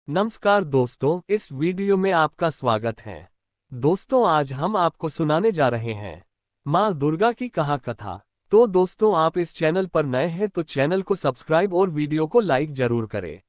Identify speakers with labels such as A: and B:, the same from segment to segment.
A: नमस्कार दोस्तों, इस वीडियो में आपका स्वागत है। दोस्तों, आज हम आपको सुनाने जा रहे हैं माँ दुर्गा की कहा कथा। तो दोस्तों, आप इस चैनल पर नए हैं तो चैनल को सब्सक्राइब और वीडियो को लाइक जरूर करें।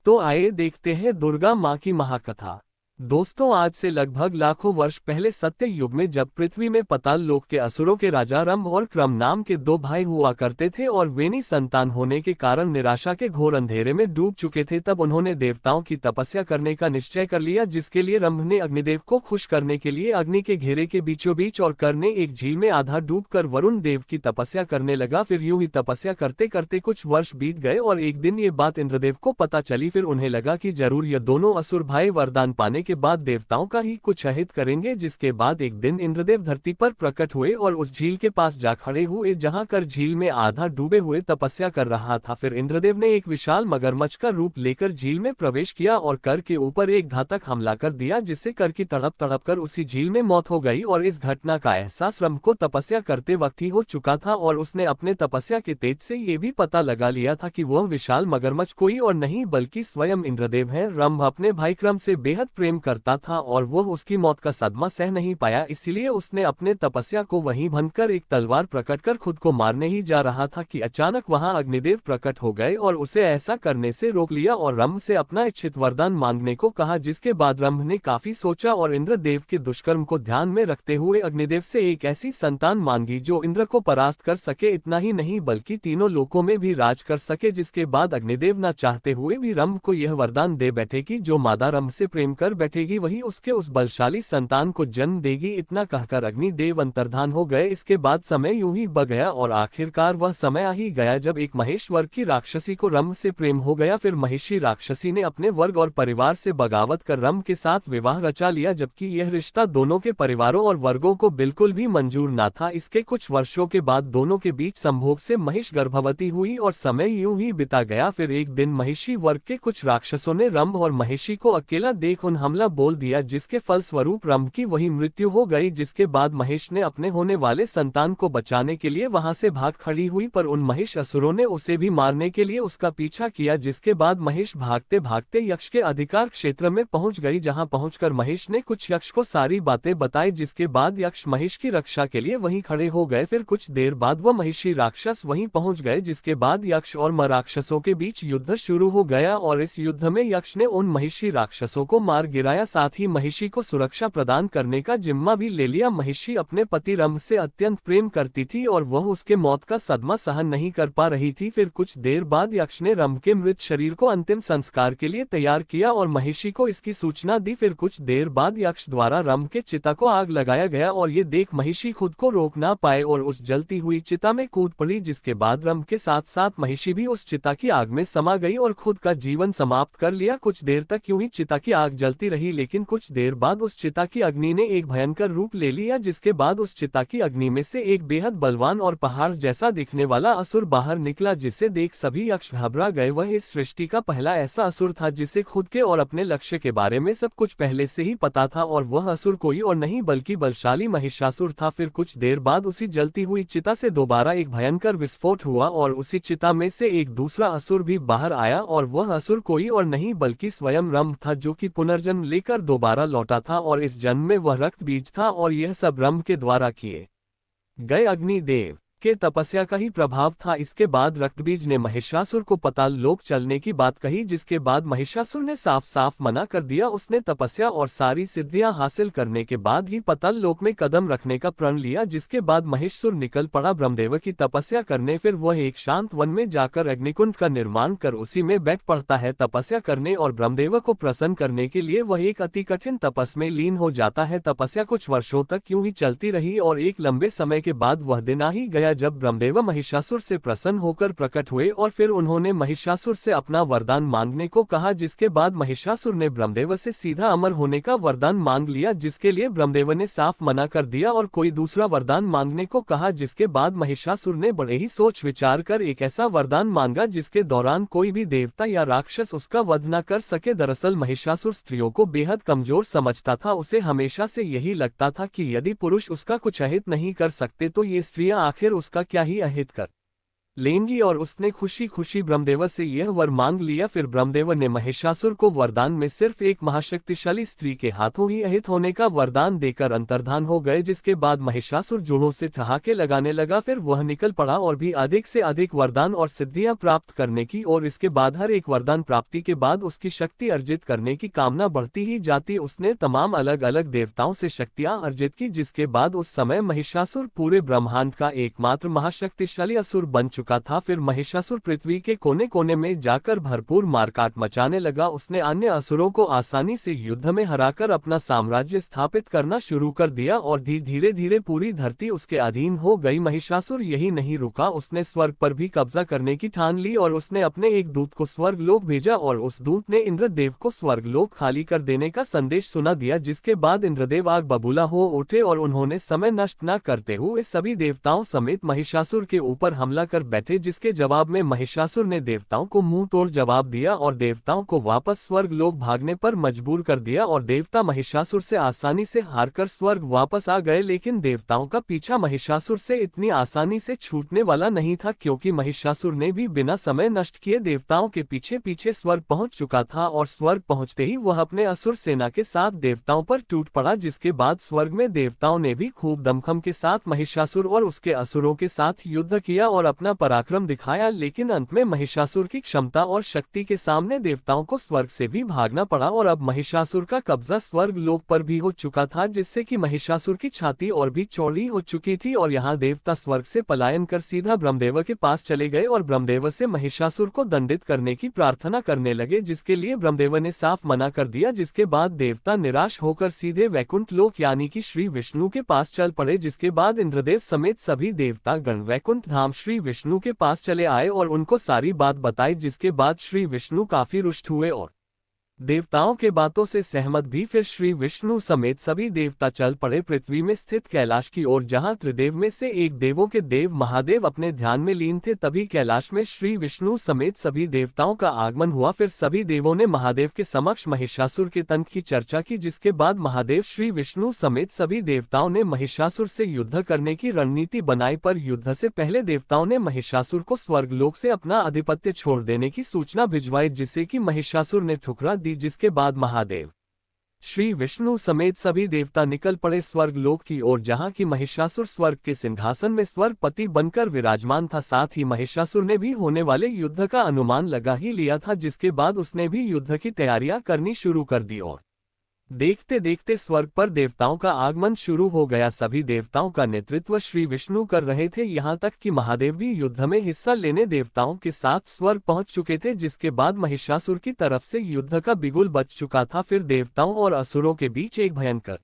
A: तो आइए देखते हैं दुर्गा माँ की महाकथा। दोस्तों, आज से लगभग लाखों वर्ष पहले सत्य युग में जब पृथ्वी में पाताल लोक के असुरों के राजा रंभ और क्रम नाम के दो भाई हुआ करते थे और वे निसंतान होने के कारण निराशा के घोर अंधेरे में डूब चुके थे, तब उन्होंने देवताओं की तपस्या करने का निश्चय कर लिया, जिसके लिए रंभ ने अग्निदेव को खुश करने के लिए अग्नि के घेरे के बीचों बीच और करने एक झील में आधा डूबकर वरुण देव की तपस्या करने लगा। फिर यूं ही तपस्या करते करते कुछ वर्ष बीत गए और एक दिन ये बात इंद्रदेव को पता चली। फिर उन्हें लगा कि जरूर ये दोनों असुर भाई वरदान पाने के बाद देवताओं का ही कुछ अहित करेंगे। जिसके बाद एक दिन इंद्रदेव धरती पर प्रकट हुए और उस झील के पास जा खड़े हुए जहां कर झील में आधा डूबे हुए तपस्या कर रहा था। फिर इंद्रदेव ने एक विशाल मगरमच्छ का रूप लेकर झील में प्रवेश किया और कर के ऊपर एक घातक हमला कर दिया, जिससे कर की तड़प तड़प कर उसी झील में मौत हो गई। और इस घटना का एहसास रंभ को तपस्या करते वक्त ही हो चुका था और उसने अपने तपस्या के तेज से ये भी पता लगा लिया था कि वह विशाल मगरमच्छ कोई और नहीं बल्कि स्वयं इंद्रदेव है। रंभ अपने भाई क्रम से बेहद प्रेम करता था और वह उसकी मौत का सदमा सह नहीं पाया, इसलिए उसने अपने तपस्या को वहीं भंगकर एक तलवार प्रकट कर खुद को मारने ही जा रहा था कि अचानक वहां अग्निदेव प्रकट हो गए और उसे ऐसा करने से रोक लिया और रंभ से अपना इच्छित वरदान मांगने को कहा। जिसके बाद रंभ ने काफी सोचा और इंद्रदेव के दुष्कर्म को ध्यान में रखते हुए अग्निदेव से एक ऐसी संतान मांगी जो इंद्र को परास्त कर सके। इतना ही नहीं बल्कि तीनों लोकों में भी राज कर सके। जिसके बाद अग्निदेव न चाहते हुए भी रंभ को यह वरदान दे बैठे कि जो मादा रंभ से प्रेम कर बैठेगी वही उसके उस बलशाली संतान को जन्म देगी। इतना कहकर अग्निदेव अंतर्धान हो गए। इसके बाद समय यूं ही ब गया और आखिरकार वह समय आ ही गया जब एक महेश्वर की राक्षसी को रंभ से प्रेम हो गया। फिर महिषी राक्षसी ने अपने वर्ग और परिवार से बगावत कर रंभ के साथ विवाह रचा लिया, जबकि यह रिश्ता दोनों के परिवारों और वर्गों को बिल्कुल भी मंजूर न था। इसके कुछ वर्षों के बाद दोनों के बीच संभोग से महिष गर्भवती हुई और समय यूं ही बिता गया। फिर एक दिन महिषी वर्ग के कुछ राक्षसों ने रंभ और महिषी को अकेला देख उन हमला बोल दिया, जिसके फलस्वरूप रंभ की वही मृत्यु हो गई। जिसके बाद महिष ने अपने होने वाले संतान को बचाने के लिए वहां से भाग खड़ी हुई, पर उन महिष असुरों ने उसे भी मारने के लिए उसका पीछा किया। जिसके बाद महिष भागते भागते यक्ष के अधिकार क्षेत्र में पहुंच गई, जहां पहुंचकर महिष ने कुछ यक्ष को सारी बातें बताई। जिसके बाद यक्ष महिष की रक्षा के लिए वहीं खड़े हो गए। फिर कुछ देर बाद वह महिषी राक्षस वहीं पहुंच गए, जिसके बाद यक्ष और राक्षसों के बीच युद्ध शुरू हो गया और इस युद्ध में यक्ष ने उन महिषी राक्षसों को मार गिराया, साथ ही महिषी को सुरक्षा प्रदान करने का जिम्मा भी ले लिया। महिषी अपने पति रंभ से अत्यंत प्रेम करती थी और वह उसके मौत का सदमा सहन नहीं कर पा रही थी। फिर कुछ देर बाद यक्ष ने रंभ के मृत शरीर को अंतिम संस्कार के लिए तैयार किया और महिषी को इसकी सूचना दी। फिर कुछ देर बाद यक्ष द्वारा रंभ के चिता को आग लगाया गया और ये देख महिषी खुद को रोक ना पाए और उस जलती हुई चिता में कूद पड़ी। जिसके बाद रंभ के साथ साथ महिषी भी उस चिता की आग में समा गई और खुद का जीवन समाप्त कर लिया। कुछ देर तक यूं ही चिता की आग जलती रही, लेकिन कुछ देर बाद उस चिता की अग्नि ने एक भयंकर रूप ले लिया। जिसके बाद उस चिता की अग्नि में से एक बेहद बलवान और पहाड़ जैसा दिखने वाला असुर बाहर निकला, जिसे देख सभी यक्ष घबरा गए। वह इस सृष्टि का पहला ऐसा असुर था जिसे खुद के और अपने लक्ष्य के बारे में सब कुछ पहले से ही पता था और वह असुर कोई और नहीं बल्कि बलशाली महिषासुर था। फिर कुछ देर बाद उसी जलती हुई चिता से दोबारा एक भयंकर विस्फोट हुआ और उसी चिता में से एक दूसरा असुर भी बाहर आया और वह असुर कोई और नहीं बल्कि स्वयं रंभ था, जो कि पुनर्जन्म लेकर दोबारा लौटा था और इस जन्म में वह रक्त बीज था। और यह सब रंभ के द्वारा किए गए अग्निदेव के तपस्या का ही प्रभाव था। इसके बाद रक्तबीज ने महिषासुर को पाताल लोक चलने की बात कही, जिसके बाद महिषासुर ने साफ साफ मना कर दिया। उसने तपस्या और सारी सिद्धियां हासिल करने के बाद ही पाताल लोक में कदम रखने का प्रण लिया। जिसके बाद महिषासुर निकल पड़ा ब्रह्मदेव की तपस्या करने। फिर वह एक शांत वन में जाकर अग्निकुंड का निर्माण कर उसी में बैठ पड़ता है तपस्या करने और ब्रह्मदेव को प्रसन्न करने के लिए वह एक अति कठिन तपस्या में लीन हो जाता है। तपस्या कुछ वर्षों तक यूं ही चलती रही और एक लंबे समय के बाद वह दिन आ ही गया जब ब्रह्मदेव महिषासुर से प्रसन्न होकर प्रकट हुए और फिर उन्होंने महिषासुर से अपना वरदान मांगने को कहा। जिसके बाद महिषासुर ने ब्रह्मदेव से सीधा अमर होने का वरदान मांग लिया, जिसके लिए ब्रह्मदेव ने साफ मना कर दिया और कोई दूसरा वरदान मांगने को कहा। जिसके बाद महिषासुर ने बड़े ही सोच विचार कर एक ऐसा वरदान मांगा जिसके दौरान कोई भी देवता या राक्षस उसका वध न कर सके। दरअसल महिषासुर स्त्रियों को बेहद कमजोर समझता था। उसे हमेशा से यही लगता था कि यदि पुरुष उसका कुछ अहित नहीं कर सकते तो ये स्त्रियां आखिर उसका क्या ही अहित कर लेंगी और उसने खुशी खुशी ब्रह्मदेव से यह वर मांग लिया। फिर ब्रह्मदेव ने महिषासुर को वरदान में सिर्फ एक महाशक्तिशाली स्त्री के हाथों ही अहित होने का वरदान देकर अंतर्धान हो गए, जिसके बाद महिषासुर जोड़ों से ठहाके लगाने लगा। फिर वह निकल पड़ा और भी अधिक से अधिक वरदान और सिद्धियां प्राप्त करने की, और इसके बाद हर एक वरदान प्राप्ति के बाद उसकी शक्ति अर्जित करने की कामना बढ़ती ही जाती। उसने तमाम अलग अलग देवताओं से शक्तियां अर्जित की, जिसके बाद उस समय महिषासुर पूरे ब्रह्मांड का एकमात्र महाशक्तिशाली असुर बन चुका था। फिर महिषासुर पृथ्वी के कोने कोने में जाकर भरपूर मारकाट मचाने लगा। उसने अन्य असुरों को आसानी से युद्ध में हराकर अपना साम्राज्य स्थापित करना शुरू कर दिया और धीरे धीरे पूरी धरती उसके अधीन हो गई। महिषासुर यही नहीं रुका, उसने स्वर्ग पर भी कब्जा करने की ठान ली और उसने अपने एक दूत को स्वर्ग लोक भेजा और उस दूत ने इंद्रदेव को स्वर्ग लोक खाली कर देने का संदेश सुना दिया, जिसके बाद इंद्रदेव आग बबूला हो उठे और उन्होंने समय नष्ट न करते हुए सभी देवताओं समेत महिषासुर के ऊपर हमला कर बैठे, जिसके जवाब में महिषासुर ने देवताओं को मुंह तोड़ जवाब दिया और देवताओं को वापस स्वर्ग लोक भागने पर मजबूर कर दिया और देवता महिषासुर से आसानी से हारकर स्वर्ग वापस आ गए। लेकिन देवताओं का पीछा महिषासुर से इतनी आसानी से छूटने वाला नहीं था, क्योंकि महिषासुर ने भी बिना समय नष्ट किए देवताओं के पीछे पीछे स्वर्ग पहुंच चुका था और स्वर्ग पहुंचते ही वह अपने असुर सेना के साथ देवताओं पर टूट पड़ा, जिसके बाद स्वर्ग में देवताओं ने भी खूब दमखम के साथ महिषासुर और उसके असुरों के साथ युद्ध किया और अपना पराक्रम दिखाया। लेकिन अंत में महिषासुर की क्षमता और शक्ति के सामने देवताओं को स्वर्ग से भी भागना पड़ा और अब महिषासुर का कब्जा स्वर्ग लोक पर भी हो चुका था, जिससे कि महिषासुर की छाती और भी चौड़ी हो चुकी थी। और यहाँ देवता स्वर्ग से पलायन कर सीधा ब्रह्मदेव के पास चले गए और ब्रह्मदेव से महिषासुर को दंडित करने की प्रार्थना करने लगे, जिसके लिए ब्रह्मदेव ने साफ मना कर दिया। जिसके बाद देवता निराश होकर सीधे वैकुंठ लोक यानी कि श्री विष्णु के पास चल पड़े, जिसके बाद इंद्रदेव समेत सभी देवता गण वैकुंठ धाम श्री विष्णु के पास चले आए और उनको सारी बात बताई, जिसके बाद श्री विष्णु काफी रुष्ट हुए और देवताओं के बातों से सहमत भी। फिर श्री विष्णु समेत सभी देवता चल पड़े पृथ्वी में स्थित कैलाश की ओर, जहां त्रिदेव में से एक देवों के देव महादेव अपने ध्यान में लीन थे। तभी कैलाश में श्री विष्णु समेत सभी देवताओं का आगमन हुआ। फिर सभी देवों ने महादेव के समक्ष महिषासुर के तंत्र की चर्चा की, जिसके बाद महादेव श्री विष्णु समेत सभी देवताओं ने महिषासुर से युद्ध करने की रणनीति बनाई। पर युद्ध से पहले देवताओं ने महिषासुर को स्वर्गलोक से अपना आधिपत्य छोड़ देने की सूचना भिजवाई, जिससे कि महिषासुर ने ठुकरा दी। जिसके बाद महादेव श्री विष्णु समेत सभी देवता निकल पड़े स्वर्ग लोक की ओर, जहां की महिषासुर स्वर्ग के सिंहासन में स्वर्गपति बनकर विराजमान था। साथ ही महिषासुर ने भी होने वाले युद्ध का अनुमान लगा ही लिया था, जिसके बाद उसने भी युद्ध की तैयारियां करनी शुरू कर दी और देखते देखते स्वर्ग पर देवताओं का आगमन शुरू हो गया। सभी देवताओं का नेतृत्व श्री विष्णु कर रहे थे, यहाँ तक कि महादेव भी युद्ध में हिस्सा लेने देवताओं के साथ स्वर्ग पहुंच चुके थे, जिसके बाद महिषासुर की तरफ से युद्ध का बिगुल बच चुका था। फिर देवताओं और असुरों के बीच एक भयंकर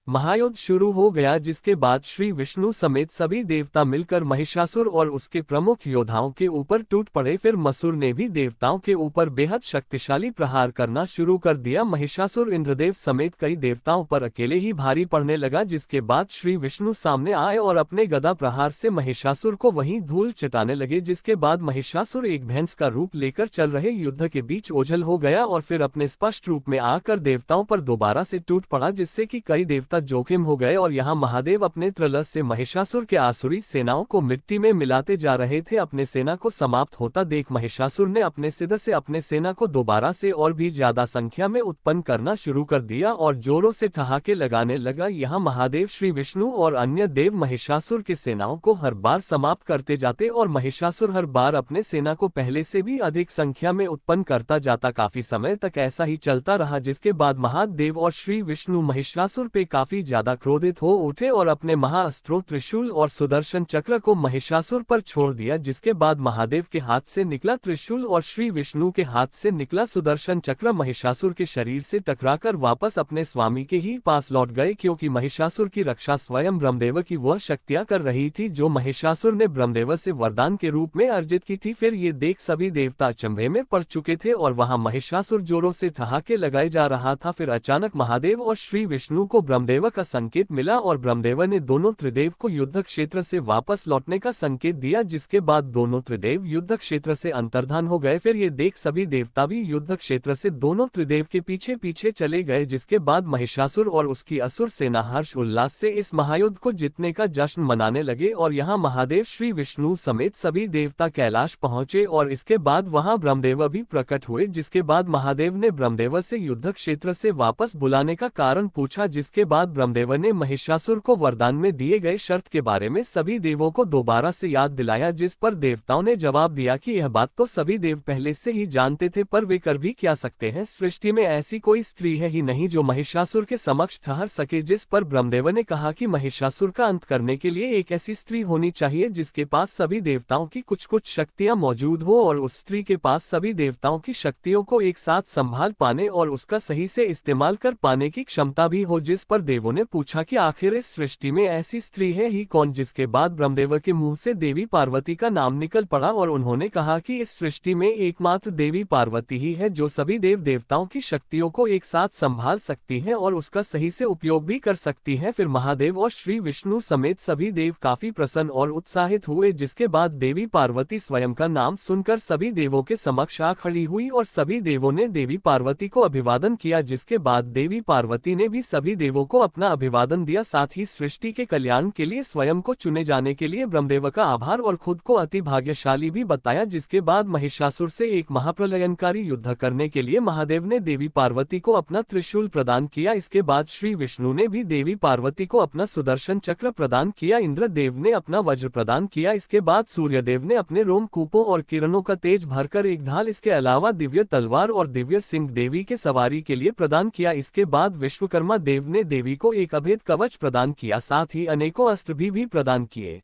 A: महायुद्ध शुरू हो गया, जिसके बाद श्री विष्णु समेत सभी देवता मिलकर महिषासुर और उसके प्रमुख योद्धाओं के ऊपर टूट पड़े। फिर मसुर ने भी देवताओं के ऊपर बेहद शक्तिशाली प्रहार करना शुरू कर दिया। महिषासुर इंद्रदेव समेत कई देवताओं पर अकेले ही भारी पड़ने लगा, जिसके बाद श्री विष्णु सामने आए और अपने गदा प्रहार से महिषासुर को वहीं धूल चटाने लगे। जिसके बाद महिषासुर एक भैंस का रूप लेकर चल रहे युद्ध के बीच ओझल हो गया और फिर अपने स्पष्ट रूप में आकर देवताओं पर दोबारा से टूट पड़ा, जिससे कि कई देवता जोखिम हो गए। और यहाँ महादेव अपने त्रलस से महिषासुर के आसुरी सेनाओं को मिट्टी में मिलाते जा रहे थे। अपने सेना को समाप्त होता देख महिषासुर ने अपने सिर से अपने सेना को दोबारा से और भी ज्यादा संख्या में उत्पन्न करना शुरू कर दिया और जोरों से ठहाके लगाने लगा। यहाँ महादेव श्री विष्णु और अन्य देव महिषासुर की सेनाओं को हर बार समाप्त करते जाते और महिषासुर हर बार अपने सेना को पहले से भी अधिक संख्या में उत्पन्न करता जाता। काफी समय तक ऐसा ही चलता रहा, जिसके बाद महादेव और श्री विष्णु महिषासुर पे काफी ज्यादा क्रोधित हो उठे और अपने महाअस्त्रों त्रिशूल और सुदर्शन चक्र को महिषासुर पर छोड़ दिया। जिसके बाद महादेव के हाथ से निकला त्रिशूल और श्री विष्णु के हाथ से निकला सुदर्शन चक्र महिषासुर के शरीर से टकराकर वापस अपने स्वामी के ही पास लौट गए, क्योंकि महिषासुर की रक्षा स्वयं ब्रह्मदेव की वह शक्तियां कर रही थी जो महिषासुर ने ब्रह्मदेव से वरदान के रूप में अर्जित की थी। फिर ये देख सभी देवता अचंभे में पड़ चुके थे और वहां महिषासुर जोरों से ठहाके लगाए जा रहा था। फिर अचानक महादेव और श्री विष्णु को ब्रह्मदेव ब्रह्मदेव का संकेत मिला और ब्रह्मदेव ने दोनों त्रिदेव को युद्ध क्षेत्र से वापस लौटने का संकेत दिया, जिसके बाद दोनों त्रिदेव युद्ध क्षेत्र से अंतर्धान हो गए। फिर ये देख सभी देवता भी युद्ध क्षेत्र से दोनों त्रिदेव के पीछे पीछे चले गए, जिसके बाद महिषासुर और उसकी असुर सेना हर्ष उल्लास से इस महायुद्ध को जीतने का जश्न मनाने लगे और यहाँ महादेव श्री विष्णु समेत सभी देवता कैलाश पहुंचे और इसके बाद वहां ब्रह्मदेव भी प्रकट हुए, जिसके बाद महादेव ने ब्रह्मदेव से युद्ध क्षेत्र से वापस बुलाने का कारण पूछा, जिसके बाद ब्रह्मदेव ने महिषासुर को वरदान में दिए गए शर्त के बारे में सभी देवों को दोबारा से याद दिलाया, जिस पर देवताओं ने जवाब दिया कि यह बात तो सभी देव पहले से ही जानते थे, पर वे कर भी क्या सकते हैं, सृष्टि में ऐसी कोई स्त्री है ही नहीं जो महिषासुर के समक्ष ठहर सके। जिस पर ब्रह्मदेव ने कहा कि महिषासुर का अंत करने के लिए एक ऐसी स्त्री होनी चाहिए जिसके पास सभी देवताओं की कुछ कुछ शक्तियां मौजूद हो और उस स्त्री के पास सभी देवताओं की शक्तियों को एक साथ संभाल पाने और उसका सही से इस्तेमाल कर पाने की क्षमता भी हो। जिस पर देवों ने पूछा कि आखिर इस सृष्टि में ऐसी स्त्री है ही कौन, जिसके बाद ब्रह्मदेव के मुंह से देवी पार्वती का नाम निकल पड़ा और उन्होंने कहा कि इस सृष्टि में एकमात्र देवी पार्वती ही है जो सभी देव देवताओं की शक्तियों को एक साथ संभाल सकती है और उसका सही से उपयोग भी कर सकती है। फिर महादेव और श्री विष्णु समेत सभी देव काफी प्रसन्न और उत्साहित हुए, जिसके बाद देवी पार्वती स्वयं का नाम सुनकर सभी देवों के समक्ष आ खड़ी हुई और सभी देवों ने देवी पार्वती को अभिवादन किया, जिसके बाद देवी पार्वती ने भी सभी देवों को अपना अभिवादन दिया। साथ ही सृष्टि के कल्याण के लिए स्वयं को चुने जाने के लिए ब्रह्मदेव का आभार और खुद को अति भाग्यशाली भी बताया, जिसके बाद महिषासुर से एक महाप्रलयनकारी युद्ध करने के लिए महादेव ने देवी पार्वती को अपना त्रिशूल प्रदान किया। इसके बाद श्री विष्णु ने भी देवी पार्वती को अपना सुदर्शन चक्र प्रदान किया, इंद्रदेव ने अपना वज्र प्रदान किया, इसके बाद सूर्यदेव ने अपने रोमकूपों और किरणों का तेज भरकर एक ढाल, इसके अलावा दिव्य तलवार और दिव्य सिंह देवी के सवारी के लिए प्रदान किया। इसके बाद विश्वकर्मा देव ने देवी को एक अभेद कवच प्रदान किया, साथ ही अनेकों अस्त्र भी प्रदान किए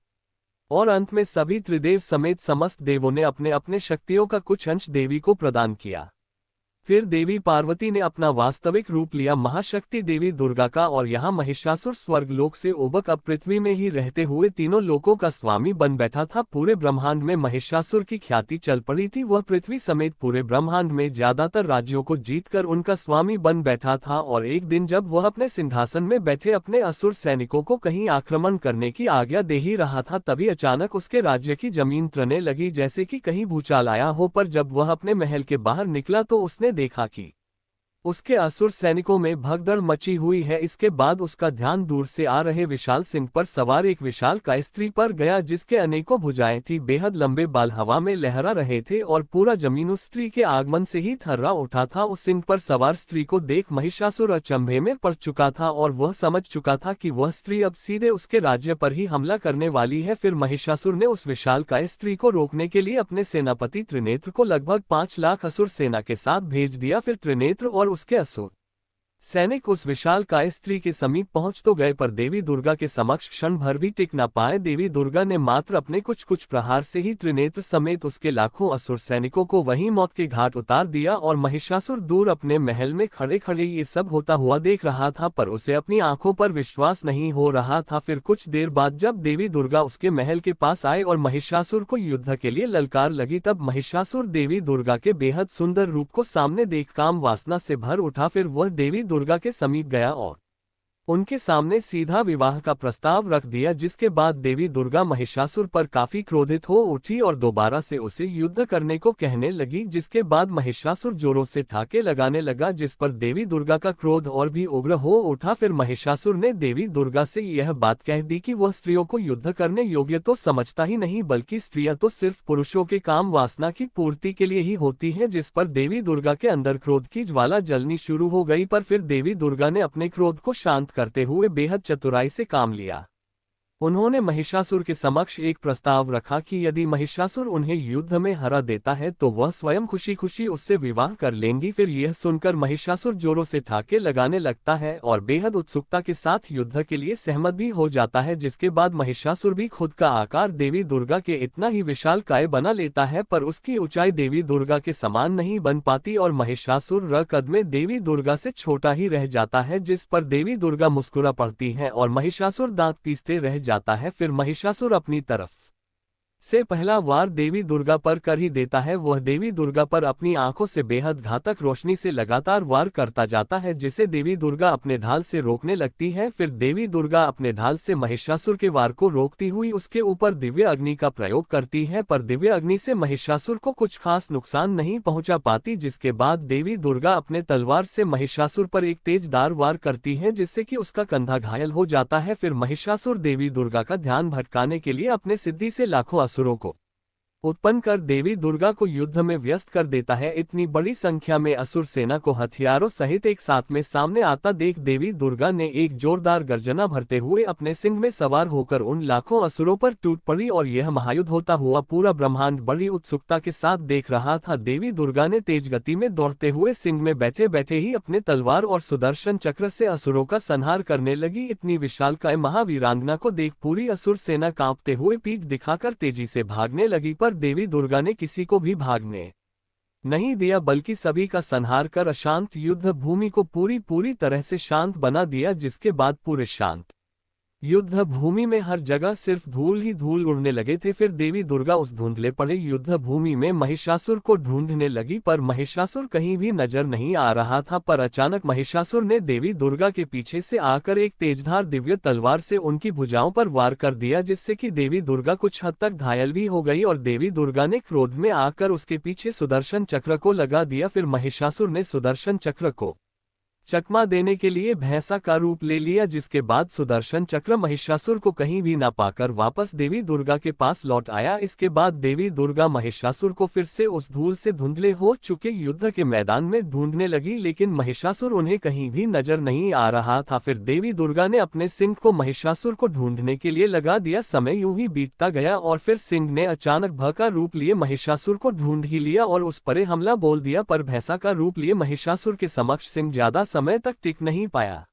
A: और अंत में सभी त्रिदेव समेत समस्त देवों ने अपने अपने शक्तियों का कुछ अंश देवी को प्रदान किया। फिर देवी पार्वती ने अपना वास्तविक रूप लिया महाशक्ति देवी दुर्गा का और यहाँ महिषासुर स्वर्गलोक से उबक अब पृथ्वी में ही रहते हुए तीनों लोकों का स्वामी बन बैठा था। पूरे ब्रह्मांड में महिषासुर की ख्याति चल पड़ी थी, वह पृथ्वी समेत पूरे ब्रह्मांड में ज्यादातर राज्यों को जीतकर उनका स्वामी बन बैठा था। और एक दिन जब वह अपने सिंहासन में बैठे अपने असुर सैनिकों को कहीं आक्रमण करने की आज्ञा दे ही रहा था, तभी अचानक उसके राज्य की जमीन त्रने लगी जैसे कि कहीं भूचाल आया हो। पर जब वह अपने महल के बाहर निकला तो उसने देखा कि उसके असुर सैनिकों में भगदड़ मची हुई है। इसके बाद उसका ध्यान दूर से आ रहे विशाल सिंह पर सवार एक विशाल काय स्त्री पर गया, जिसके अनेकों भुजाएं थी, बेहद लंबे बाल हवा में लहरा रहे थे और पूरा जमीन उस स्त्री के आगमन से ही थर्रा उठा था। उस सिंह पर सवार स्त्री को देख महिषासुर अचंभे में पड़ चुका था और वह समझ चुका था कि वह स्त्री अब सीधे उसके राज्य पर ही हमला करने वाली है। फिर महिषासुर ने उस विशाल काय स्त्री को रोकने के लिए अपने सेनापति त्रिनेत्र को लगभग 5 लाख असुर सेना के साथ भेज दिया। फिर त्रिनेत्र और उसके असुर सैनिक उस विशाल काय स्त्री के समीप पहुंच तो गए, पर देवी दुर्गा के समक्ष क्षण भर भी टिक न पाए। देवी दुर्गा ने मात्र अपने कुछ प्रहार से ही त्रिनेत्र समेत उसके लाखों असुर सैनिकों को वहीं मौत के घाट उतार दिया और महिषासुर दूर अपने महल में खड़े खड़े ये सब होता हुआ देख रहा था, पर उसे अपनी आंखों पर विश्वास नहीं हो रहा था। फिर कुछ देर बाद जब देवी दुर्गा उसके महल के पास आए और महिषासुर को युद्ध के लिए ललकार लगी, तब महिषासुर देवी दुर्गा के बेहद सुंदर रूप को सामने देख काम वासना से भर उठा। फिर वह देवी दुर्गा के समीप गया और उनके सामने सीधा विवाह का प्रस्ताव रख दिया, जिसके बाद देवी दुर्गा महिषासुर पर काफी क्रोधित हो उठी और दोबारा से उसे युद्ध करने को कहने लगी, जिसके बाद महिषासुर जोरों से ठाके लगाने लगा, जिस पर देवी दुर्गा का क्रोध और भी उग्र हो उठा। फिर महिषासुर ने देवी दुर्गा से यह बात कह दी कि वह स्त्रियों को युद्ध करने योग्य तो समझता ही नहीं, बल्कि स्त्रियां तो सिर्फ पुरुषों के काम वासना की पूर्ति के लिए ही होती हैं। जिस पर देवी दुर्गा के अंदर क्रोध की ज्वाला जलनी शुरू हो गई, पर फिर देवी दुर्गा ने अपने क्रोध को शांत करते हुए बेहद चतुराई से काम लिया। उन्होंने महिषासुर के समक्ष एक प्रस्ताव रखा कि यदि महिषासुर उन्हें युद्ध में हरा देता है तो वह स्वयं खुशी खुशी उससे विवाह कर लेंगी। फिर यह सुनकर महिषासुर जोरों से ठाके लगाने लगता है और बेहद उत्सुकता के साथ युद्ध के लिए सहमत भी हो जाता है, जिसके बाद महिषासुर भी खुद का आकार देवी दुर्गा के इतना ही विशाल काय बना लेता है, पर उसकी ऊंचाई देवी दुर्गा के समान नहीं बन पाती और महिषासुर रकद में देवी दुर्गा से छोटा ही रह जाता है, जिस पर देवी दुर्गा मुस्कुरा पड़ती है और महिषासुर दांत पीसते रह जाता है। फिर महिषासुर अपनी तरफ से पहला वार देवी दुर्गा पर कर ही देता है। वह देवी दुर्गा पर अपनी आंखों से बेहद घातक रोशनी से लगातार वार करता जाता है, जिसे देवी दुर्गा अपने ढाल से रोकने लगती है। फिर देवी दुर्गा अपने ढाल से महिषासुर के वार को रोकती हुई उसके ऊपर दिव्य अग्नि का प्रयोग करती है, पर दिव्य अग्नि से महिषासुर को कुछ खास नुकसान नहीं पहुंचा पाती। जिसके बाद देवी दुर्गा अपने तलवार से महिषासुर पर एक तेजदार वार करती है, जिससे कि उसका कंधा घायल हो जाता है। फिर महिषासुर देवी दुर्गा का ध्यान भटकाने के लिए अपने सिद्धि से लाखों असुरों को उत्पन्न कर देवी दुर्गा को युद्ध में व्यस्त कर देता है। इतनी बड़ी संख्या में असुर सेना को हथियारों सहित एक साथ में सामने आता देख देवी दुर्गा ने एक जोरदार गर्जना भरते हुए अपने सिंह में सवार होकर उन लाखों असुरों पर टूट पड़ी और यह महायुद्ध होता हुआ पूरा ब्रह्मांड बड़ी उत्सुकता के साथ देख रहा था। देवी दुर्गा ने तेज गति में दौड़ते हुए सिंह में बैठे बैठे ही अपने तलवार और सुदर्शन चक्र से असुरों का संहार करने लगी। इतनी विशालकाय महावीरांगना को देख पूरी असुर सेना कांपते हुए पीठ दिखाकर तेजी से भागने लगी, पर देवी दुर्गा ने किसी को भी भागने नहीं दिया, बल्कि सभी का संहार कर अशांत युद्ध भूमि को पूरी तरह से शांत बना दिया। जिसके बाद पूरे शांत युद्ध भूमि में हर जगह सिर्फ धूल ही धूल उड़ने लगे थे। फिर देवी दुर्गा उस धुंधले पड़े युद्ध भूमि में महिषासुर को ढूंढने लगी, पर महिषासुर कहीं भी नजर नहीं आ रहा था। पर अचानक महिषासुर ने देवी दुर्गा के पीछे से आकर एक तेजधार दिव्य तलवार से उनकी भुजाओं पर वार कर दिया, जिससे कि देवी दुर्गा कुछ हद तक घायल भी हो गई और देवी दुर्गा ने क्रोध में आकर उसके पीछे सुदर्शन चक्र को लगा दिया। फिर महिषासुर ने सुदर्शन चक्र को चकमा देने के लिए भैंसा का रूप ले लिया, जिसके बाद सुदर्शन चक्र महिषासुर को कहीं भी न पाकर वापस देवी दुर्गा के पास लौट आया। इसके बाद देवी दुर्गा महिषासुर को फिर से उस धूल से धुंधले हो चुके युद्ध के मैदान में ढूंढने लगी, लेकिन महिषासुर उन्हें कहीं भी नजर नहीं आ रहा था। फिर देवी दुर्गा ने अपने सिंह को महिषासुर को ढूंढने के लिए लगा दिया। समय यूं ही बीतता गया और फिर सिंह ने अचानक भय का रूप लिए महिषासुर को ढूंढ ही लिया और उस पर हमला बोल दिया, पर भैंसा का रूप लिए महिषासुर के समक्ष सिंह ज्यादा समय तक टिक नहीं पाया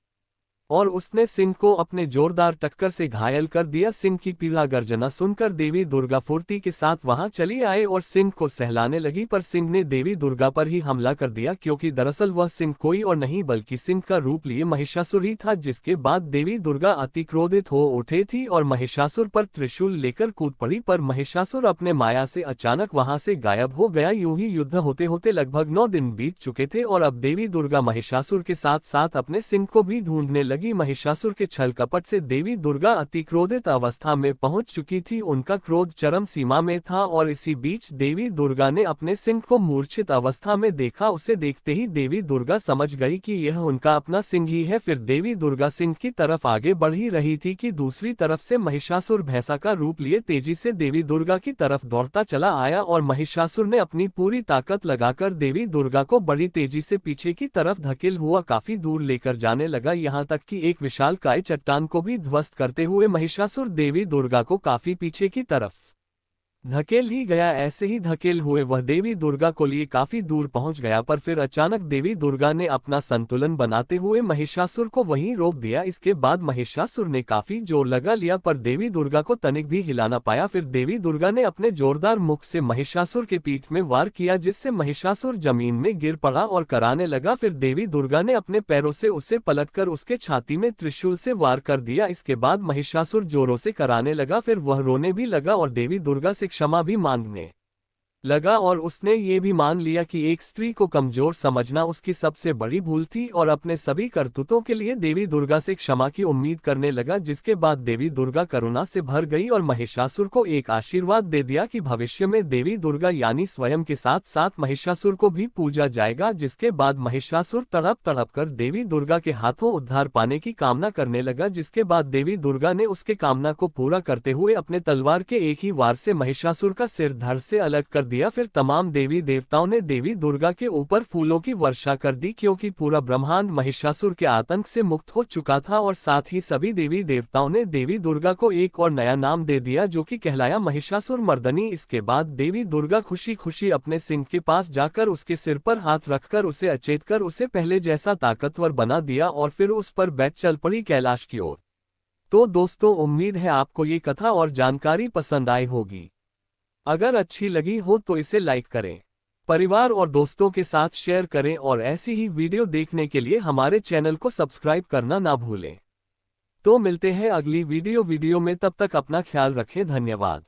A: और उसने सिंह को अपने जोरदार टक्कर से घायल कर दिया। सिंह की पीड़ा गर्जना सुनकर देवी दुर्गा फुर्ती के साथ वहां चली आए और सिंह को सहलाने लगी, पर सिंह ने देवी दुर्गा पर ही हमला कर दिया, क्योंकि दरअसल वह सिंह कोई और नहीं बल्कि सिंह का रूप लिए महिषासुर ही था। जिसके बाद देवी दुर्गा अति क्रोधित हो उठे थी और महिषासुर पर त्रिशूल लेकर कूद पड़ी, पर महिषासुर अपने माया से अचानक वहां से गायब हो गया। यूं ही युद्ध होते होते लगभग 9 दिन बीत चुके थे और अब देवी दुर्गा महिषासुर के साथ साथ अपने सिंह को भी ढूंढने लगी। महिषासुर के छल कपट से देवी दुर्गा अति क्रोधित अवस्था में पहुंच चुकी थी। उनका क्रोध चरम सीमा में था और इसी बीच देवी दुर्गा ने अपने सिंह को मूर्छित अवस्था में देखा। उसे देखते ही देवी दुर्गा समझ गई कि यह उनका अपना सिंह ही है। फिर देवी दुर्गा सिंह की तरफ आगे बढ़ ही रही थी कि दूसरी तरफ से महिषासुर भैंसा का रूप लिए तेजी से देवी दुर्गा की तरफ दौड़ता चला आया और महिषासुर ने अपनी पूरी ताकत लगाकर देवी दुर्गा को बड़ी तेजी से पीछे की तरफ धकेल हुआ काफी दूर लेकर जाने लगा, यहाँ तक कि एक विशालकाय चट्टान को भी ध्वस्त करते हुए महिषासुर देवी दुर्गा को काफी पीछे की तरफ धकेल ही गया। ऐसे ही धकेल हुए वह देवी दुर्गा को लिए काफी दूर पहुंच गया, पर फिर अचानक देवी दुर्गा ने अपना संतुलन बनाते हुए महिषासुर को वहीं रोक दिया। इसके बाद महिषासुर ने काफी जोर लगा लिया, पर देवी दुर्गा को तनिक भी हिला ना पाया। फिर देवी दुर्गा ने अपने जोरदार मुख से महिषासुर के पीठ में वार किया, जिससे महिषासुर जमीन में गिर पड़ा और कराने लगा। फिर देवी दुर्गा ने अपने पैरों से उसे पलटकर उसके छाती में त्रिशूल से वार कर दिया। इसके बाद महिषासुर जोरों से कराने लगा, फिर वह रोने भी लगा और देवी दुर्गा से क्षमा भी मांगने लगा और उसने ये भी मान लिया कि एक स्त्री को कमजोर समझना उसकी सबसे बड़ी भूल थी और अपने सभी करतूतों के लिए देवी दुर्गा से क्षमा की उम्मीद करने लगा। जिसके बाद देवी दुर्गा करुणा से भर गई और महिषासुर को एक आशीर्वाद दे दिया कि भविष्य में देवी दुर्गा यानी स्वयं के साथ साथ महिषासुर को भी पूजा जाएगा। जिसके बाद महिषासुर तड़प तड़प कर देवी दुर्गा के हाथों उद्धार पाने की कामना करने लगा। जिसके बाद देवी दुर्गा ने उसके कामना को पूरा करते हुए अपने तलवार के एक ही वार से महिषासुर का सिर धड़ से अलग कर दिया। फिर तमाम देवी देवताओं ने देवी दुर्गा के ऊपर फूलों की वर्षा कर दी, क्योंकि पूरा ब्रह्मांड महिषासुर के आतंक से मुक्त हो चुका था और साथ ही सभी देवी देवताओं ने देवी दुर्गा को एक और नया नाम दे दिया, जो कि कहलाया महिषासुर मर्दनी। इसके बाद देवी दुर्गा खुशी खुशी अपने सिंह के पास जाकर उसके सिर पर हाथ रखकर उसे अचेत कर उसे पहले जैसा ताकतवर बना दिया और फिर उस पर बैठ चल पड़ी कैलाश की ओर। तो दोस्तों, उम्मीद है आपको ये कथा और जानकारी पसंद आई होगी। अगर अच्छी लगी हो तो इसे लाइक करें, परिवार और दोस्तों के साथ शेयर करें और ऐसी ही वीडियो देखने के लिए हमारे चैनल को सब्सक्राइब करना ना भूलें। तो मिलते हैं अगली वीडियो में, तब तक अपना ख्याल रखें। धन्यवाद।